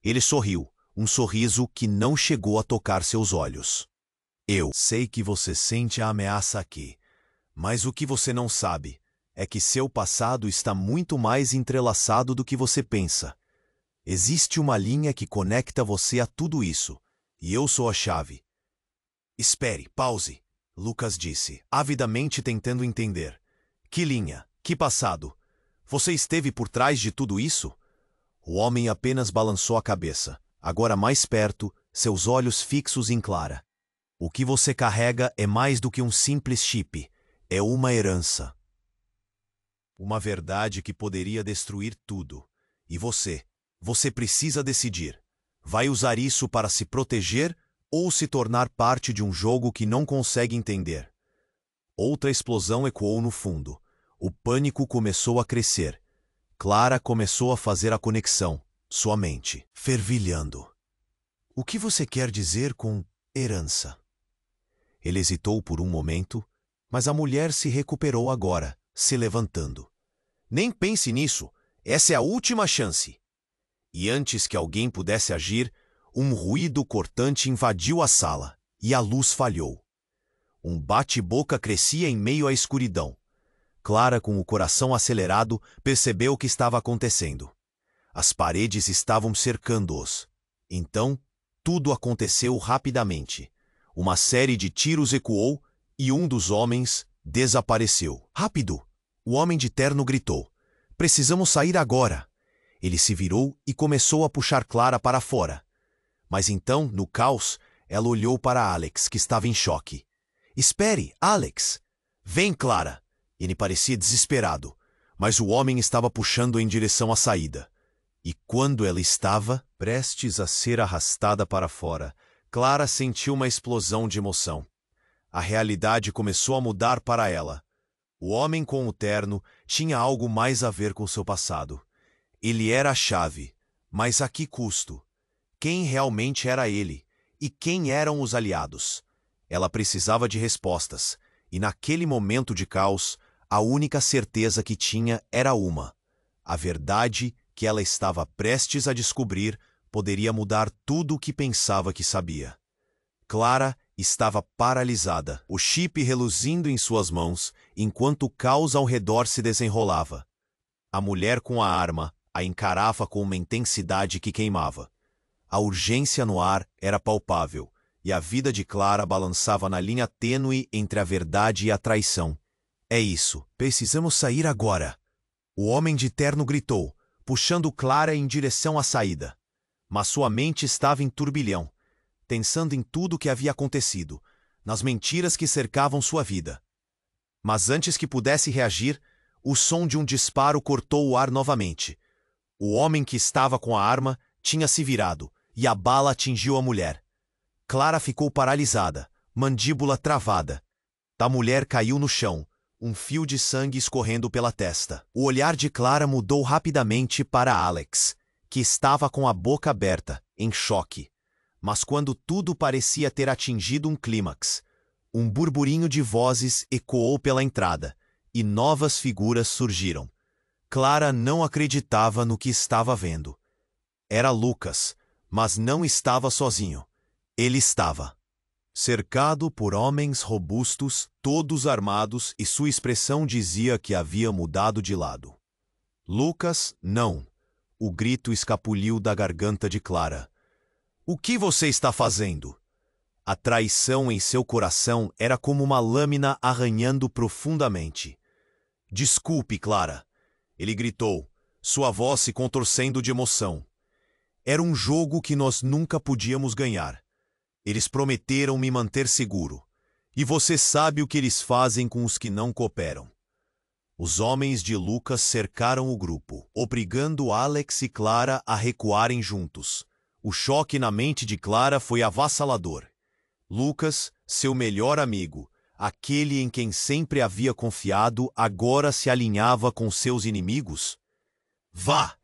Ele sorriu, um sorriso que não chegou a tocar seus olhos. Eu sei que você sente a ameaça aqui, mas o que você não sabe é que seu passado está muito mais entrelaçado do que você pensa. Existe uma linha que conecta você a tudo isso, E eu sou a chave. Espere, pause, Lucas disse, avidamente tentando entender. Que linha, que passado? Você esteve por trás de tudo isso? O homem apenas balançou a cabeça, agora mais perto, seus olhos fixos em Clara. O que você carrega é mais do que um simples chip, é uma herança. Uma verdade que poderia destruir tudo. E você precisa decidir. Vai usar isso para se proteger ou se tornar parte de um jogo que não consegue entender? Outra explosão ecoou no fundo. O pânico começou a crescer. Clara começou a fazer a conexão, sua mente fervilhando. O que você quer dizer com herança? Ele hesitou por um momento, mas a mulher se recuperou agora, se levantando. Nem pense nisso, essa é a última chance. E antes que alguém pudesse agir, um ruído cortante invadiu a sala, e a luz falhou. Um bate-boca crescia em meio à escuridão. Clara, com o coração acelerado, percebeu o que estava acontecendo. As paredes estavam cercando-os. Então, tudo aconteceu rapidamente. Uma série de tiros ecoou e um dos homens desapareceu. Rápido! O homem de terno gritou. Precisamos sair agora. Ele se virou e começou a puxar Clara para fora. Mas então, no caos, ela olhou para Alex, que estava em choque. Espere, Alex! Vem, Clara! Ele parecia desesperado, mas o homem estava puxando em direção à saída. E quando ela estava prestes a ser arrastada para fora, Clara sentiu uma explosão de emoção. A realidade começou a mudar para ela. O homem com o terno tinha algo mais a ver com seu passado. Ele era a chave, mas a que custo? Quem realmente era ele? E quem eram os aliados? Ela precisava de respostas, e naquele momento de caos, a única certeza que tinha era uma. A verdade que ela estava prestes a descobrir poderia mudar tudo o que pensava que sabia. Clara estava paralisada, o chip reluzindo em suas mãos, enquanto o caos ao redor se desenrolava. A mulher com a arma a encarava com uma intensidade que queimava. A urgência no ar era palpável, e a vida de Clara balançava na linha tênue entre a verdade e a traição. É isso, precisamos sair agora. O homem de terno gritou, puxando Clara em direção à saída. Mas sua mente estava em turbilhão, pensando em tudo o que havia acontecido, nas mentiras que cercavam sua vida. Mas antes que pudesse reagir, o som de um disparo cortou o ar novamente. O homem que estava com a arma tinha se virado, e a bala atingiu a mulher. Clara ficou paralisada, mandíbula travada. A mulher caiu no chão, um fio de sangue escorrendo pela testa. O olhar de Clara mudou rapidamente para Alex, que estava com a boca aberta, em choque. Mas quando tudo parecia ter atingido um clímax, um burburinho de vozes ecoou pela entrada, e novas figuras surgiram. Clara não acreditava no que estava vendo. Era Lucas, mas não estava sozinho. Ele estava cercado por homens robustos, todos armados, e sua expressão dizia que havia mudado de lado. Lucas, não. O grito escapuliu da garganta de Clara. O que você está fazendo? A traição em seu coração era como uma lâmina arranhando profundamente. Desculpe, Clara. Ele gritou, sua voz se contorcendo de emoção. Era um jogo que nós nunca podíamos ganhar. Eles prometeram me manter seguro. E você sabe o que eles fazem com os que não cooperam. Os homens de Lucas cercaram o grupo, obrigando Alex e Clara a recuarem juntos. O choque na mente de Clara foi avassalador. Lucas, seu melhor amigo, aquele em quem sempre havia confiado, agora se alinhava com seus inimigos? Vá!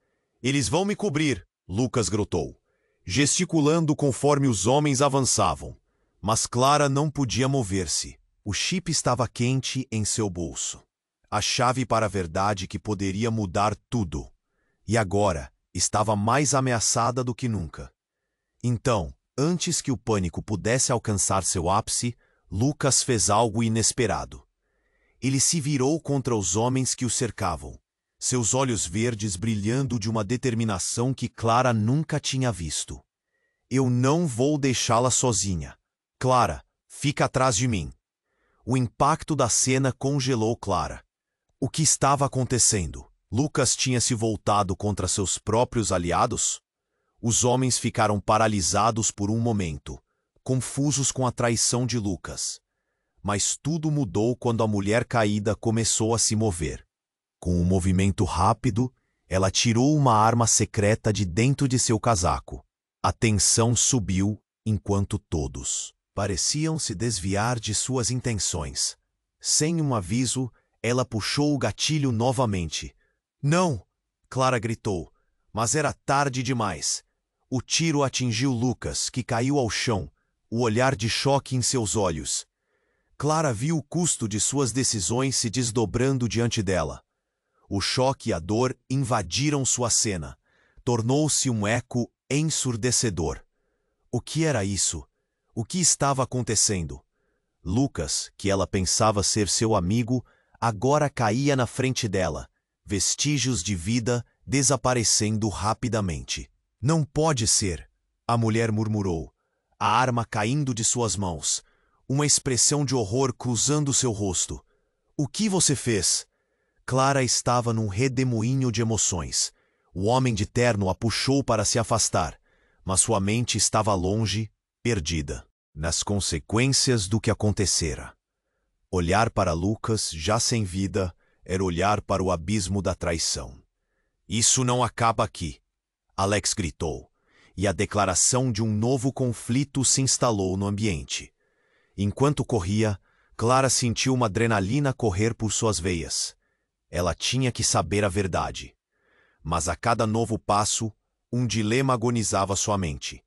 Eles vão me cobrir! Lucas gritou, gesticulando conforme os homens avançavam. Mas Clara não podia mover-se. O chip estava quente em seu bolso. A chave para a verdade que poderia mudar tudo. E agora estava mais ameaçada do que nunca. Então, antes que o pânico pudesse alcançar seu ápice, Lucas fez algo inesperado. Ele se virou contra os homens que o cercavam, seus olhos verdes brilhando de uma determinação que Clara nunca tinha visto. Eu não vou deixá-la sozinha. Clara, fica atrás de mim. O impacto da cena congelou Clara. O que estava acontecendo? Lucas tinha se voltado contra seus próprios aliados? Os homens ficaram paralisados por um momento, confusos com a traição de Lucas. Mas tudo mudou quando a mulher caída começou a se mover. Com um movimento rápido, ela tirou uma arma secreta de dentro de seu casaco. A tensão subiu enquanto todos pareciam se desviar de suas intenções. Sem um aviso, ela puxou o gatilho novamente. Não! Clara gritou, mas era tarde demais. O tiro atingiu Lucas, que caiu ao chão, o olhar de choque em seus olhos. Clara viu o custo de suas decisões se desdobrando diante dela. O choque e a dor invadiram sua cena. Tornou-se um eco ensurdecedor. O que era isso? O que estava acontecendo? Lucas, que ela pensava ser seu amigo, agora caía na frente dela, vestígios de vida desaparecendo rapidamente. Não pode ser, a mulher murmurou, a arma caindo de suas mãos, uma expressão de horror cruzando seu rosto. O que você fez? Clara estava num redemoinho de emoções. O homem de terno a puxou para se afastar, mas sua mente estava longe, perdida, nas consequências do que acontecera. Olhar para Lucas, já sem vida, era olhar para o abismo da traição. Isso não acaba aqui, Alex gritou, e a declaração de um novo conflito se instalou no ambiente. Enquanto corria, Clara sentiu uma adrenalina correr por suas veias. Ela tinha que saber a verdade. Mas a cada novo passo, um dilema agonizava sua mente.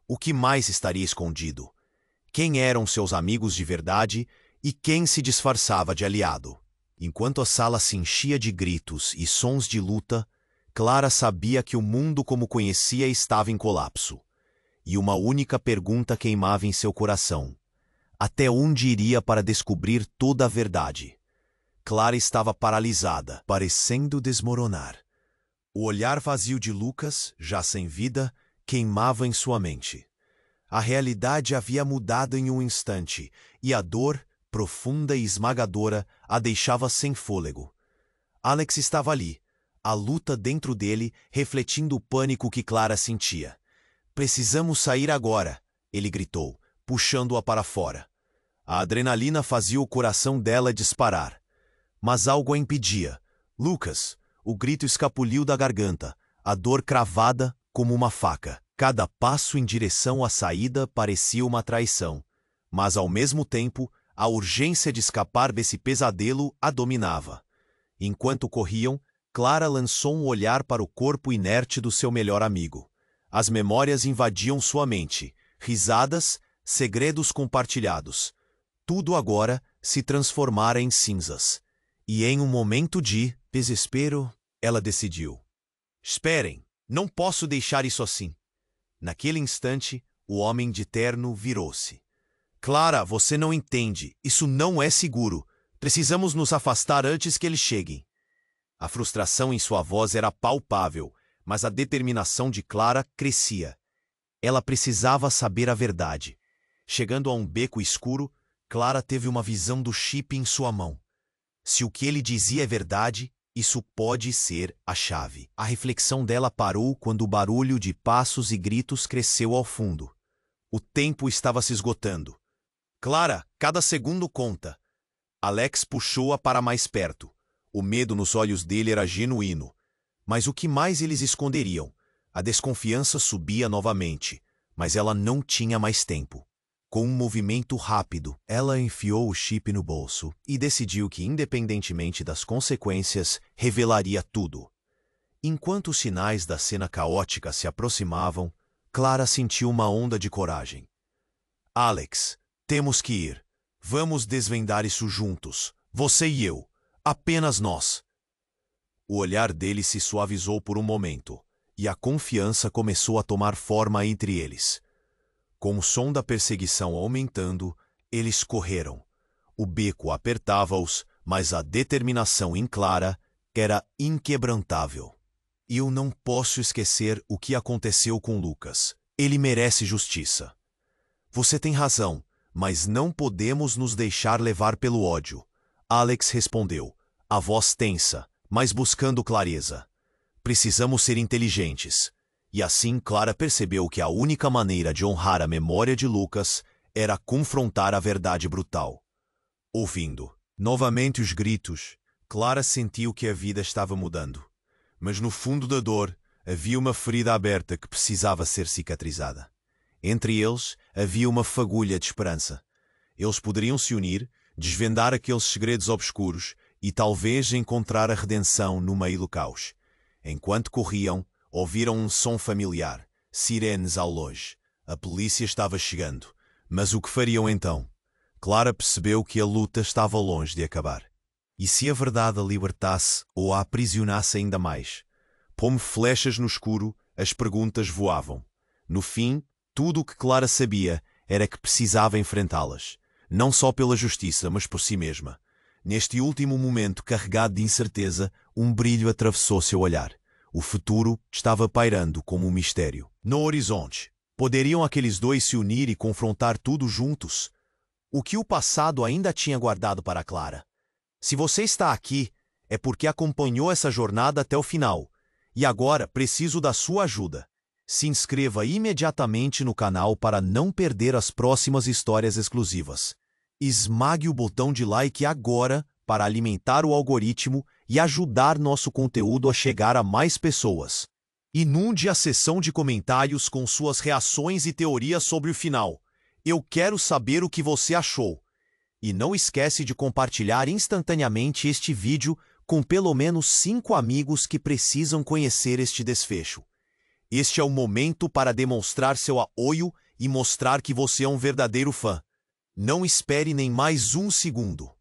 O que mais estaria escondido? Quem eram seus amigos de verdade e quem se disfarçava de aliado? Enquanto a sala se enchia de gritos e sons de luta, Clara sabia que o mundo como conhecia estava em colapso. E uma única pergunta queimava em seu coração. Até onde iria para descobrir toda a verdade? Clara estava paralisada, parecendo desmoronar. O olhar vazio de Lucas, já sem vida, queimava em sua mente. A realidade havia mudado em um instante, e a dor, profunda e esmagadora, a deixava sem fôlego. Alex estava ali, a luta dentro dele, refletindo o pânico que Clara sentia. Precisamos sair agora, ele gritou, puxando-a para fora. A adrenalina fazia o coração dela disparar. Mas algo a impedia. Lucas! O grito escapuliu da garganta, a dor cravada como uma faca. Cada passo em direção à saída parecia uma traição. Mas, ao mesmo tempo, a urgência de escapar desse pesadelo a dominava. Enquanto corriam, Clara lançou um olhar para o corpo inerte do seu melhor amigo. As memórias invadiam sua mente, risadas, segredos compartilhados. Tudo agora se transformara em cinzas. E em um momento de desespero, ela decidiu. Esperem, não posso deixar isso assim. Naquele instante, o homem de terno virou-se. Clara, você não entende. Isso não é seguro. Precisamos nos afastar antes que eles cheguem. A frustração em sua voz era palpável, mas a determinação de Clara crescia. Ela precisava saber a verdade. Chegando a um beco escuro, Clara teve uma visão do chip em sua mão. Se o que ele dizia é verdade, isso pode ser a chave. A reflexão dela parou quando o barulho de passos e gritos cresceu ao fundo. O tempo estava se esgotando. Clara, cada segundo conta. Alex puxou-a para mais perto. O medo nos olhos dele era genuíno. Mas o que mais eles esconderiam? A desconfiança subia novamente, mas ela não tinha mais tempo. Com um movimento rápido, ela enfiou o chip no bolso e decidiu que, independentemente das consequências, revelaria tudo. Enquanto os sinais da cena caótica se aproximavam, Clara sentiu uma onda de coragem. Alex, temos que ir. Vamos desvendar isso juntos. Você e eu. Apenas nós. O olhar dele se suavizou por um momento, e a confiança começou a tomar forma entre eles. Com o som da perseguição aumentando, eles correram. O beco apertava-os, mas a determinação em Clara era inquebrantável. E eu não posso esquecer o que aconteceu com Lucas, Ele merece justiça. Você tem razão, mas não podemos nos deixar levar pelo ódio. Alex respondeu, a voz tensa, mas buscando clareza. Precisamos ser inteligentes. E assim Clara percebeu que a única maneira de honrar a memória de Lucas era confrontar a verdade brutal. Ouvindo novamente os gritos, Clara sentiu que a vida estava mudando. Mas no fundo da dor havia uma ferida aberta que precisava ser cicatrizada. Entre eles havia uma fagulha de esperança. Eles poderiam se unir, desvendar aqueles segredos obscuros e talvez encontrar a redenção no meio do caos. Enquanto corriam, ouviram um som familiar, sirenes ao longe. A polícia estava chegando. Mas o que fariam então? Clara percebeu que a luta estava longe de acabar. E se a verdade a libertasse ou a aprisionasse ainda mais? Como flechas no escuro, as perguntas voavam. No fim, tudo o que Clara sabia era que precisava enfrentá-las. Não só pela justiça, mas por si mesma. Neste último momento carregado de incerteza, um brilho atravessou seu olhar. O futuro estava pairando como um mistério. No horizonte, poderiam aqueles dois se unir e confrontar tudo juntos? O que o passado ainda tinha guardado para Clara? Se você está aqui, é porque acompanhou essa jornada até o final. E agora preciso da sua ajuda. Se inscreva imediatamente no canal para não perder as próximas histórias exclusivas. Esmague o botão de like agora para alimentar o algoritmo e ajudar nosso conteúdo a chegar a mais pessoas. Inunde a seção de comentários com suas reações e teorias sobre o final. Eu quero saber o que você achou. E não esquece de compartilhar instantaneamente este vídeo com pelo menos 5 amigos que precisam conhecer este desfecho. Este é o momento para demonstrar seu apoio e mostrar que você é um verdadeiro fã. Não espere nem mais um segundo.